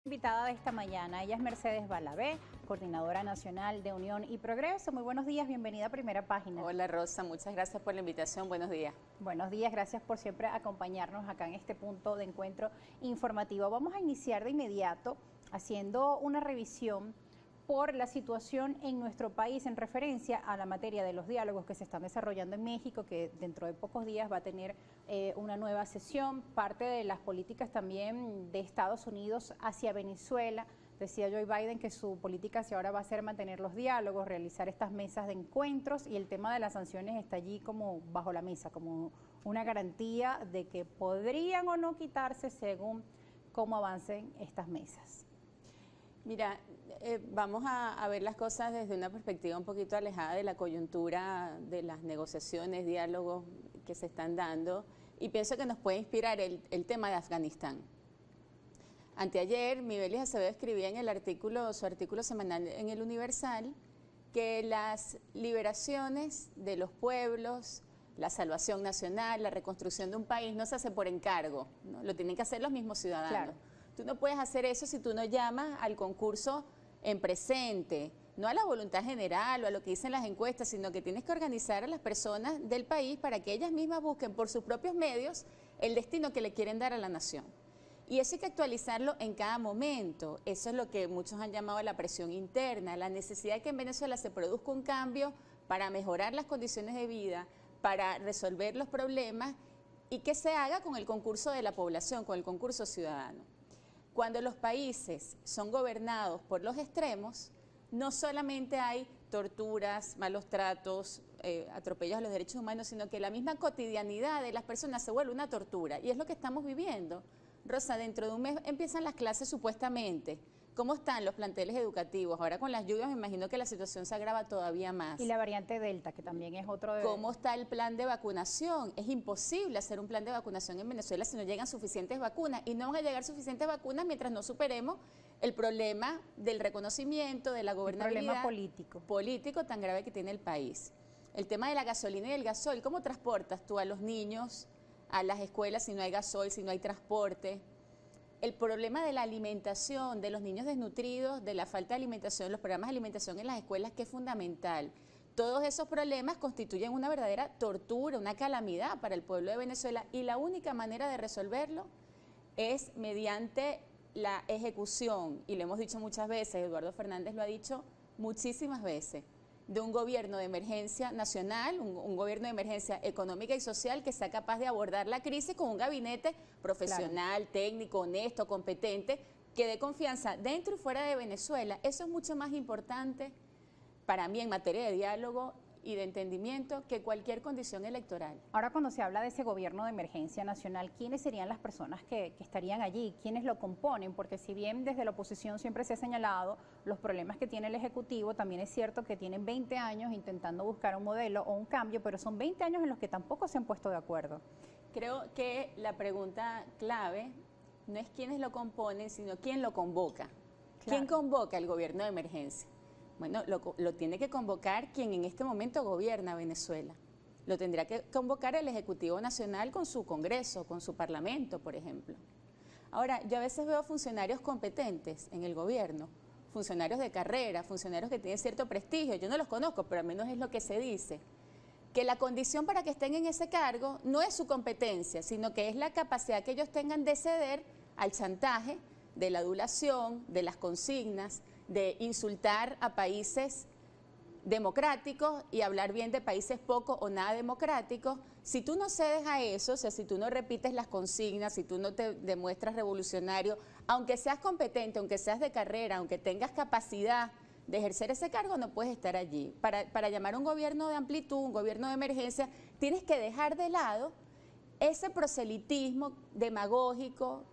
Invitada de esta mañana, ella es Mercedes Balabé, coordinadora nacional de Unión y Progreso. Muy buenos días, bienvenida a Primera Página. Hola Rosa, muchas gracias por la invitación, buenos días. Buenos días, gracias por siempre acompañarnos acá en este punto de encuentro informativo. Vamos a iniciar de inmediato haciendo una revisión por la situación en nuestro país en referencia a la materia de los diálogos que se están desarrollando en México, que dentro de pocos días va a tener una nueva sesión, parte de las políticas también de Estados Unidos hacia Venezuela. Decía Joe Biden que su política hacia ahora va a ser mantener los diálogos, realizar estas mesas de encuentros, y el tema de las sanciones está allí como bajo la mesa, como una garantía de que podrían o no quitarse según cómo avancen estas mesas. Mira, vamos a ver las cosas desde una perspectiva un poquito alejada de la coyuntura de las negociaciones, diálogos que se están dando, y pienso que nos puede inspirar el tema de Afganistán. Anteayer, Mibelis Acevedo escribía en su artículo semanal en El Universal, que las liberaciones de los pueblos, la salvación nacional, la reconstrucción de un país no se hace por encargo, ¿no? Lo tienen que hacer los mismos ciudadanos. Claro. Tú no puedes hacer eso si tú no llamas al concurso en presente, no a la voluntad general o a lo que dicen las encuestas, sino que tienes que organizar a las personas del país para que ellas mismas busquen por sus propios medios el destino que le quieren dar a la nación. Y eso hay que actualizarlo en cada momento. Eso es lo que muchos han llamado la presión interna, la necesidad de que en Venezuela se produzca un cambio para mejorar las condiciones de vida, para resolver los problemas, y que se haga con el concurso de la población, con el concurso ciudadano. Cuando los países son gobernados por los extremos, no solamente hay torturas, malos tratos, atropellos a los derechos humanos, sino que la misma cotidianidad de las personas se vuelve una tortura. Y es lo que estamos viviendo. Rosa, dentro de un mes empiezan las clases supuestamente. ¿Cómo están los planteles educativos? Ahora con las lluvias me imagino que la situación se agrava todavía más. Y la variante Delta, que también es otro de... ¿Cómo está el plan de vacunación? Es imposible hacer un plan de vacunación en Venezuela si no llegan suficientes vacunas. Y no van a llegar suficientes vacunas mientras no superemos el problema del reconocimiento, de la gobernabilidad. El problema político tan grave que tiene el país. El tema de la gasolina y el gasoil. ¿Cómo transportas tú a los niños a las escuelas si no hay gasoil, si no hay transporte? El problema de la alimentación, de los niños desnutridos, de la falta de alimentación, los programas de alimentación en las escuelas, que es fundamental. Todos esos problemas constituyen una verdadera tortura, una calamidad para el pueblo de Venezuela, y la única manera de resolverlo es mediante la ejecución, y lo hemos dicho muchas veces, Eduardo Fernández lo ha dicho muchísimas veces, de un gobierno de emergencia nacional, un gobierno de emergencia económica y social que sea capaz de abordar la crisis con un gabinete profesional, claro, técnico, honesto, competente, que dé confianza dentro y fuera de Venezuela. Eso es mucho más importante para mí en materia de diálogo y de entendimiento que cualquier condición electoral. Ahora, cuando se habla de ese gobierno de emergencia nacional, ¿quiénes serían las personas que estarían allí? ¿Quiénes lo componen? Porque si bien desde la oposición siempre se ha señalado los problemas que tiene el Ejecutivo, también es cierto que tienen 20 años intentando buscar un modelo o un cambio, pero son 20 años en los que tampoco se han puesto de acuerdo. Creo que la pregunta clave no es quiénes lo componen, sino quién lo convoca. Claro. ¿Quién convoca el gobierno de emergencia? Bueno, lo tiene que convocar quien en este momento gobierna Venezuela. Lo tendrá que convocar el Ejecutivo Nacional con su Congreso, con su Parlamento, por ejemplo. Ahora, yo a veces veo funcionarios competentes en el gobierno, funcionarios de carrera, funcionarios que tienen cierto prestigio. Yo no los conozco, pero al menos es lo que se dice. Que la condición para que estén en ese cargo no es su competencia, sino que es la capacidad que ellos tengan de ceder al chantaje, de la adulación, de las consignas, de insultar a países democráticos y hablar bien de países poco o nada democráticos. Si tú no cedes a eso, o sea, si tú no repites las consignas, si tú no te demuestras revolucionario, aunque seas competente, aunque seas de carrera, aunque tengas capacidad de ejercer ese cargo, no puedes estar allí. Para llamar a un gobierno de amplitud, un gobierno de emergencia, tienes que dejar de lado ese proselitismo demagógico,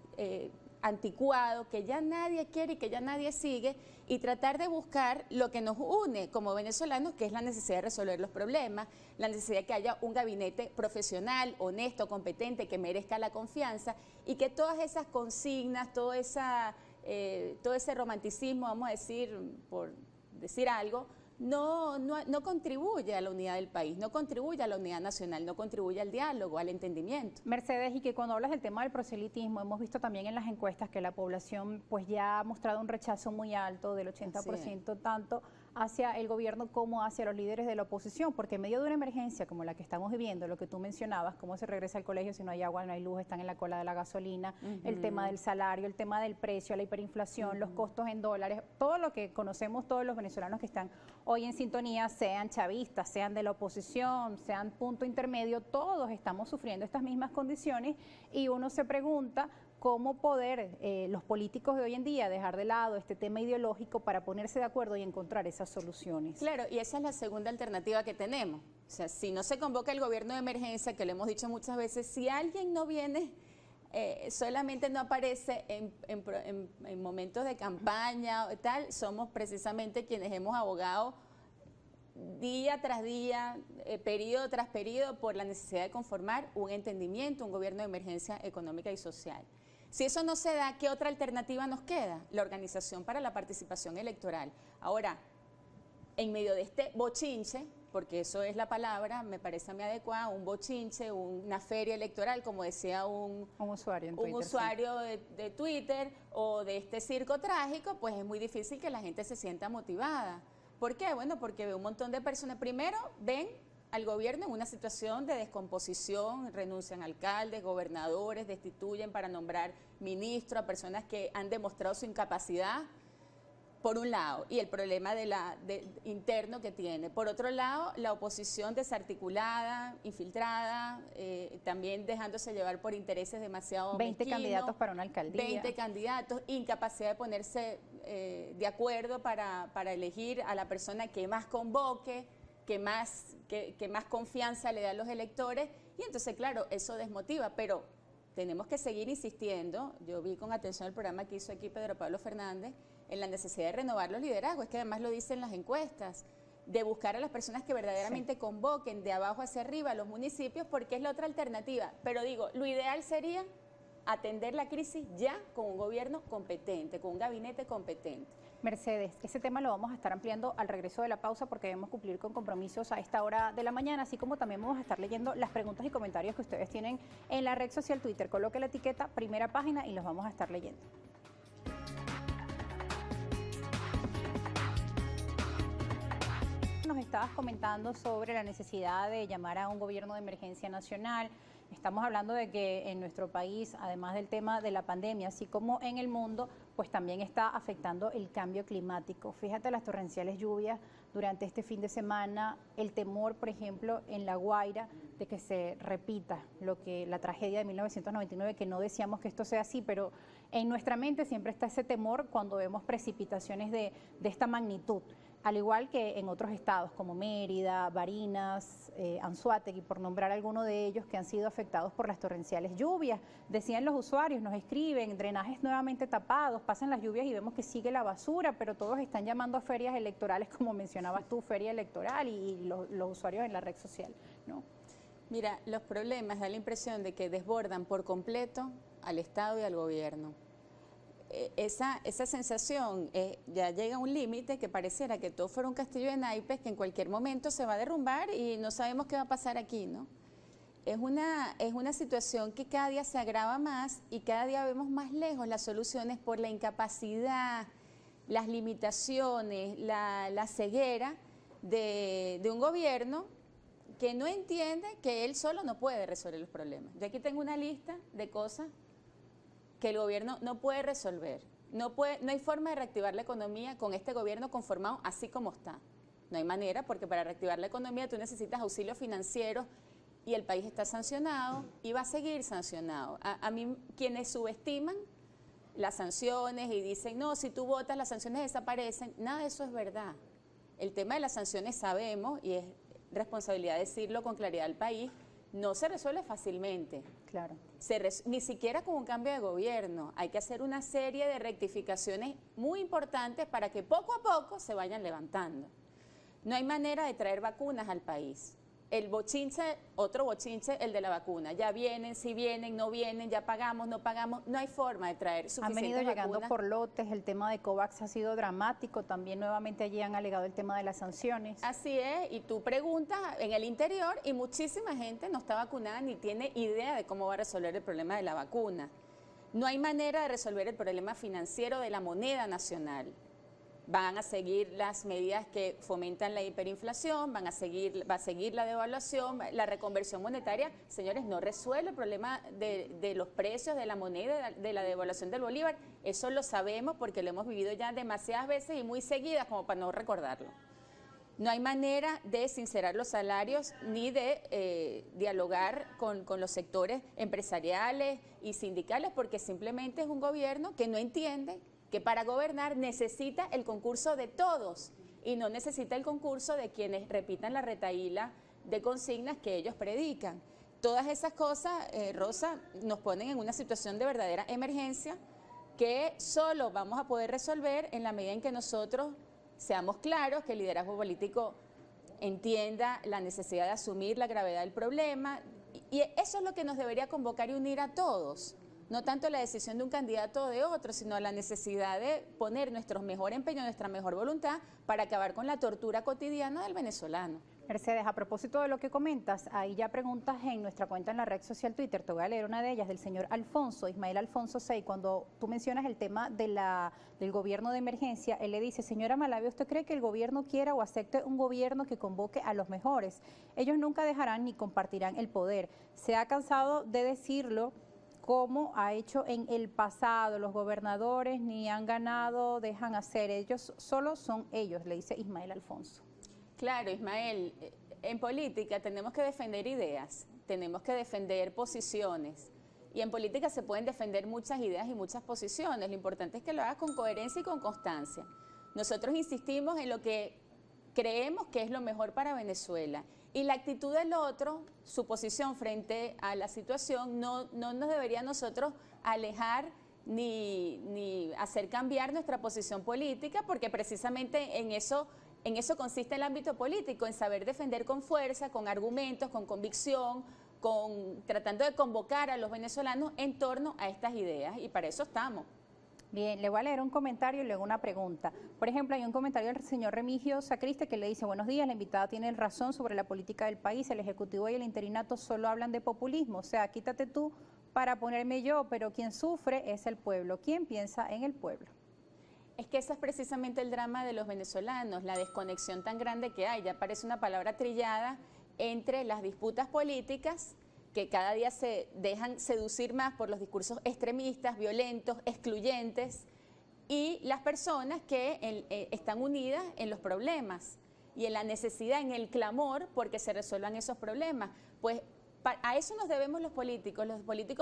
anticuado, que ya nadie quiere y que ya nadie sigue, y tratar de buscar lo que nos une como venezolanos, que es la necesidad de resolver los problemas, la necesidad de que haya un gabinete profesional, honesto, competente, que merezca la confianza, y que todas esas consignas, todo ese romanticismo, vamos a decir, por decir algo, no contribuye a la unidad del país, no contribuye a la unidad nacional, no contribuye al diálogo, al entendimiento. Mercedes, y que cuando hablas del tema del proselitismo, hemos visto también en las encuestas que la población pues ya ha mostrado un rechazo muy alto del 80%, tanto hacia el gobierno como hacia los líderes de la oposición, porque en medio de una emergencia como la que estamos viviendo, lo que tú mencionabas, cómo se regresa al colegio si no hay agua, no hay luz, están en la cola de la gasolina, el tema del salario, el tema del precio, la hiperinflación, los costos en dólares, todo lo que conocemos todos los venezolanos que están hoy en sintonía, sean chavistas, sean de la oposición, sean punto intermedio, todos estamos sufriendo estas mismas condiciones y uno se pregunta cómo poder los políticos de hoy en día dejar de lado este tema ideológico para ponerse de acuerdo y encontrar esas soluciones. Claro, y esa es la segunda alternativa que tenemos. O sea, si no se convoca el gobierno de emergencia, que lo hemos dicho muchas veces, si alguien no viene, solamente no aparece en momentos de campaña o tal, somos precisamente quienes hemos abogado día tras día, periodo tras periodo, por la necesidad de conformar un entendimiento, un gobierno de emergencia económica y social. Si eso no se da, ¿qué otra alternativa nos queda? La organización para la participación electoral. Ahora, en medio de este bochinche, porque eso es la palabra, me parece a mí adecuada, un bochinche, una feria electoral, como decía un usuario, en Twitter, un usuario de Twitter, o de este circo trágico, pues es muy difícil que la gente se sienta motivada. ¿Por qué? Bueno, porque ve un montón de personas, primero ven al gobierno en una situación de descomposición, renuncian alcaldes, gobernadores, destituyen para nombrar ministros a personas que han demostrado su incapacidad, por un lado, y el problema interno que tiene. Por otro lado, la oposición desarticulada, infiltrada, también dejándose llevar por intereses demasiado 20 mezquinos, candidatos para una alcaldía. 20 candidatos, incapacidad de ponerse de acuerdo para elegir a la persona que más convoque, que más confianza le da a los electores, y entonces, claro, eso desmotiva, pero tenemos que seguir insistiendo. Yo vi con atención el programa que hizo aquí Pedro Pablo Fernández, en la necesidad de renovar los liderazgos, es que además lo dicen las encuestas, de buscar a las personas que verdaderamente convoquen de abajo hacia arriba a los municipios, porque es la otra alternativa. Pero digo, lo ideal sería atender la crisis ya con un gobierno competente, con un gabinete competente. Mercedes, ese tema lo vamos a estar ampliando al regreso de la pausa porque debemos cumplir con compromisos a esta hora de la mañana, así como también vamos a estar leyendo las preguntas y comentarios que ustedes tienen en la red social Twitter. Coloque la etiqueta Primera Página y los vamos a estar leyendo. Nos estabas comentando sobre la necesidad de llamar a un gobierno de emergencia nacional. Estamos hablando de que en nuestro país, además del tema de la pandemia, así como en el mundo, pues también está afectando el cambio climático. Fíjate las torrenciales lluvias durante este fin de semana, el temor, por ejemplo, en La Guaira de que se repita la tragedia de 1999, que no deseamos que esto sea así, pero en nuestra mente siempre está ese temor cuando vemos precipitaciones de esta magnitud. Al igual que en otros estados como Mérida, Barinas, Anzoátegui, por nombrar alguno de ellos que han sido afectados por las torrenciales lluvias. Decían los usuarios, nos escriben, drenajes nuevamente tapados, pasan las lluvias y vemos que sigue la basura, pero todos están llamando a ferias electorales, como mencionabas tú, feria electoral y los usuarios en la red social, ¿no? Mira, los problemas da la impresión de que desbordan por completo al Estado y al gobierno. Esa sensación ya llega a un límite que pareciera que todo fuera un castillo de naipes que en cualquier momento se va a derrumbar y no sabemos qué va a pasar aquí, ¿no? Es una situación que cada día se agrava más y cada día vemos más lejos las soluciones por la incapacidad, las limitaciones, la ceguera de un gobierno que no entiende que él solo no puede resolver los problemas. Yo aquí tengo una lista de cosas que el gobierno no puede resolver. No hay forma de reactivar la economía con este gobierno conformado así como está. No hay manera, porque para reactivar la economía tú necesitas auxilio financiero y el país está sancionado y va a seguir sancionado. A mí, quienes subestiman las sanciones y dicen, no, si tú votas las sanciones desaparecen, nada de eso es verdad. El tema de las sanciones sabemos, y es responsabilidad decirlo con claridad al país, no se resuelve fácilmente. Claro. Ni siquiera con un cambio de gobierno. Hay que hacer una serie de rectificaciones muy importantes para que poco a poco se vayan levantando. No hay manera de traer vacunas al país. el bochinche, otro bochinche, el de la vacuna. Ya vienen, si vienen, no vienen, ya pagamos, no pagamos. No hay forma de traer suficientes Han venido llegando vacunas. por lotes, el tema de COVAX ha sido dramático, también nuevamente allí han alegado el tema de las sanciones. Así es, y tú preguntas en el interior y muchísima gente no está vacunada ni tiene idea de cómo va a resolver el problema de la vacuna. No hay manera de resolver el problema financiero de la moneda nacional. Van a seguir las medidas que fomentan la hiperinflación, va a seguir la devaluación, la reconversión monetaria. Señores, no resuelve el problema de los precios de la moneda, de la devaluación del bolívar. Eso lo sabemos porque lo hemos vivido ya demasiadas veces y muy seguidas como para no recordarlo. No hay manera de sincerar los salarios ni de dialogar con los sectores empresariales y sindicales porque simplemente es un gobierno que no entiende que para gobernar necesita el concurso de todos y no necesita el concurso de quienes repitan la retahíla de consignas que ellos predican. Todas esas cosas, Rosa, nos ponen en una situación de verdadera emergencia que solo vamos a poder resolver en la medida en que nosotros seamos claros, que el liderazgo político entienda la necesidad de asumir la gravedad del problema y eso es lo que nos debería convocar y unir a todos. No tanto la decisión de un candidato o de otro, sino la necesidad de poner nuestro mejor empeño, nuestra mejor voluntad para acabar con la tortura cotidiana del venezolano. Mercedes, a propósito de lo que comentas, hay ya preguntas en nuestra cuenta en la red social Twitter. Te voy a leer una de ellas del señor Alfonso, Ismael Alfonso 6. Cuando tú mencionas el tema del gobierno de emergencia, él le dice, señora Malavi, ¿usted cree que el gobierno quiera o acepte un gobierno que convoque a los mejores? Ellos nunca dejarán ni compartirán el poder. Se ha cansado de decirlo, como ha hecho en el pasado. Los gobernadores ni han ganado, dejan hacer. Ellos solo son ellos, le dice Ismael Alfonso. Claro, Ismael, en política tenemos que defender ideas, tenemos que defender posiciones. Y en política se pueden defender muchas ideas y muchas posiciones. Lo importante es que lo hagas con coherencia y con constancia. Nosotros insistimos en lo que creemos que es lo mejor para Venezuela. Y la actitud del otro, su posición frente a la situación, no nos debería a nosotros alejar ni hacer cambiar nuestra posición política, porque precisamente en eso consiste el ámbito político, en saber defender con fuerza, con argumentos, con convicción, tratando de convocar a los venezolanos en torno a estas ideas, y para eso estamos. Bien, le voy a leer un comentario y luego una pregunta. Por ejemplo, hay un comentario del señor Remigio Sacriste que le dice, buenos días, la invitada tiene razón sobre la política del país, el Ejecutivo y el interinato solo hablan de populismo, o sea, quítate tú para ponerme yo, pero quien sufre es el pueblo. ¿Quién piensa en el pueblo? Es que ese es precisamente el drama de los venezolanos, la desconexión tan grande que hay, ya parece una palabra trillada entre las disputas políticas que cada día se dejan seducir más por los discursos extremistas, violentos, excluyentes, y las personas que están unidas en los problemas y en la necesidad, en el clamor porque se resuelvan esos problemas. Pues a eso nos debemos los políticos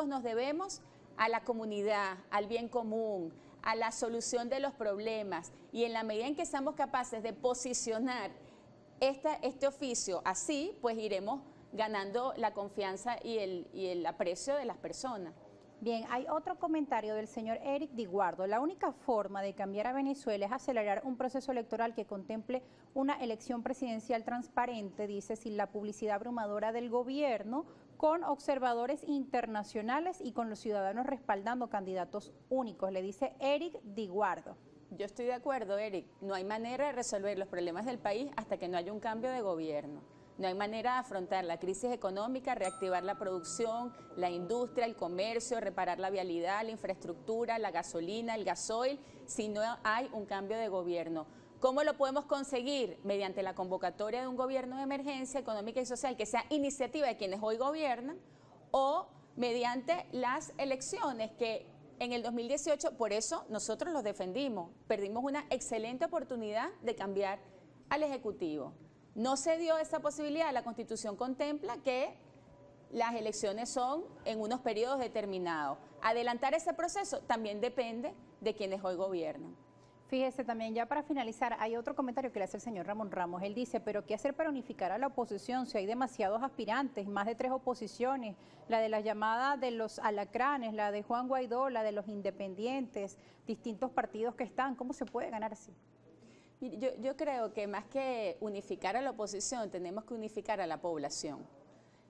nos debemos a la comunidad, al bien común, a la solución de los problemas, y en la medida en que seamos capaces de posicionar este oficio así, pues iremos ganando la confianza y el aprecio de las personas. Bien, hay otro comentario del señor Eric Diguardo. La única forma de cambiar a Venezuela es acelerar un proceso electoral que contemple una elección presidencial transparente, dice, sin la publicidad abrumadora del gobierno, con observadores internacionales y con los ciudadanos respaldando candidatos únicos, le dice Eric Diguardo. Yo estoy de acuerdo, Eric. No hay manera de resolver los problemas del país hasta que no haya un cambio de gobierno. No hay manera de afrontar la crisis económica, reactivar la producción, la industria, el comercio, reparar la vialidad, la infraestructura, la gasolina, el gasoil, si no hay un cambio de gobierno. ¿Cómo lo podemos conseguir? Mediante la convocatoria de un gobierno de emergencia económica y social que sea iniciativa de quienes hoy gobiernan, o mediante las elecciones que en el 2018, por eso nosotros los defendimos, perdimos una excelente oportunidad de cambiar al Ejecutivo. No se dio esa posibilidad, la Constitución contempla que las elecciones son en unos periodos determinados. Adelantar ese proceso también depende de quienes hoy gobiernan. Fíjese también, ya para finalizar, hay otro comentario que le hace el señor Ramón Ramos. Él dice, pero ¿qué hacer para unificar a la oposición si hay demasiados aspirantes, más de 3 oposiciones? La de la llamada de los alacranes, la de Juan Guaidó, la de los independientes, distintos partidos que están. ¿Cómo se puede ganar así? Mire, yo creo que más que unificar a la oposición, tenemos que unificar a la población.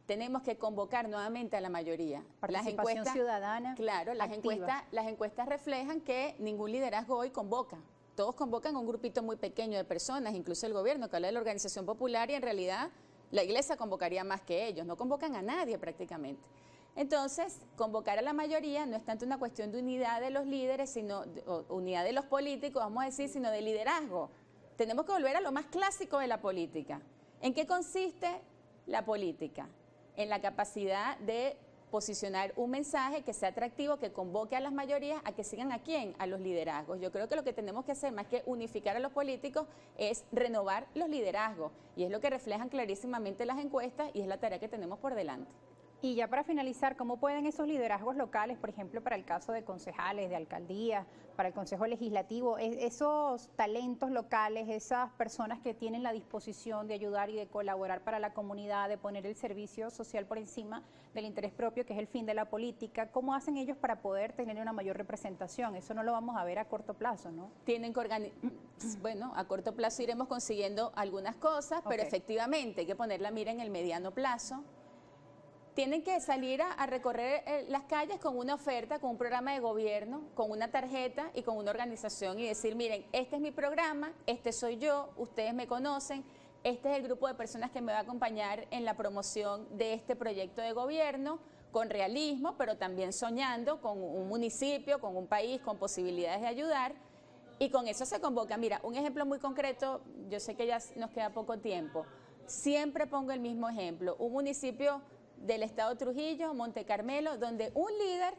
Tenemos que convocar nuevamente a la mayoría. Participación ciudadana. Claro, las encuestas reflejan que ningún liderazgo hoy convoca. Todos convocan a un grupito muy pequeño de personas, incluso el gobierno que habla de la organización popular, y en realidad la iglesia convocaría más que ellos, no convocan a nadie prácticamente. Entonces, convocar a la mayoría no es tanto una cuestión de unidad de los líderes, sino unidad de los políticos, vamos a decir, sino de liderazgo. Tenemos que volver a lo más clásico de la política. ¿En qué consiste la política? En la capacidad de posicionar un mensaje que sea atractivo, que convoque a las mayorías a que sigan a quién, a los liderazgos. Yo creo que lo que tenemos que hacer, más que unificar a los políticos, es renovar los liderazgos. Y es lo que reflejan clarísimamente las encuestas y es la tarea que tenemos por delante. Y ya para finalizar, ¿cómo pueden esos liderazgos locales, por ejemplo, para el caso de concejales, de alcaldías, para el Consejo Legislativo, esos talentos locales, esas personas que tienen la disposición de ayudar y de colaborar para la comunidad, de poner el servicio social por encima del interés propio, que es el fin de la política, ¿cómo hacen ellos para poder tener una mayor representación? Eso no lo vamos a ver a corto plazo, ¿no? Tienen que bueno, a corto plazo iremos consiguiendo algunas cosas, pero efectivamente hay que poner la mira en el mediano plazo. Tienen que salir a recorrer las calles con una oferta, con un programa de gobierno, con una tarjeta y con una organización y decir, miren, este es mi programa, este soy yo, ustedes me conocen, este es el grupo de personas que me va a acompañar en la promoción de este proyecto de gobierno, con realismo, pero también soñando con un municipio, con un país, con posibilidades de ayudar. Y con eso se convoca. Mira, un ejemplo muy concreto, yo sé que ya nos queda poco tiempo, siempre pongo el mismo ejemplo, un municipio del estado Trujillo, Monte Carmelo, donde un líder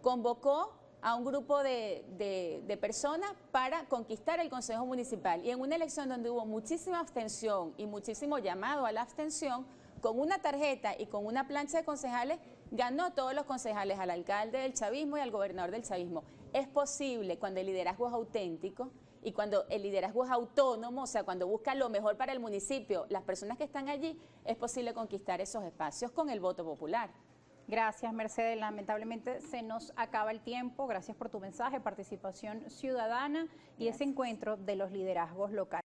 convocó a un grupo de personas para conquistar el Consejo Municipal. Y en una elección donde hubo muchísima abstención y muchísimo llamado a la abstención, con una tarjeta y con una plancha de concejales, ganó todos los concejales, al alcalde del chavismo y al gobernador del chavismo. Es posible cuando el liderazgo es auténtico y cuando el liderazgo es autónomo, o sea, cuando busca lo mejor para el municipio, las personas que están allí, es posible conquistar esos espacios con el voto popular. Gracias, Mercedes. Lamentablemente se nos acaba el tiempo. Gracias por tu mensaje, participación ciudadana y ese encuentro de los liderazgos locales.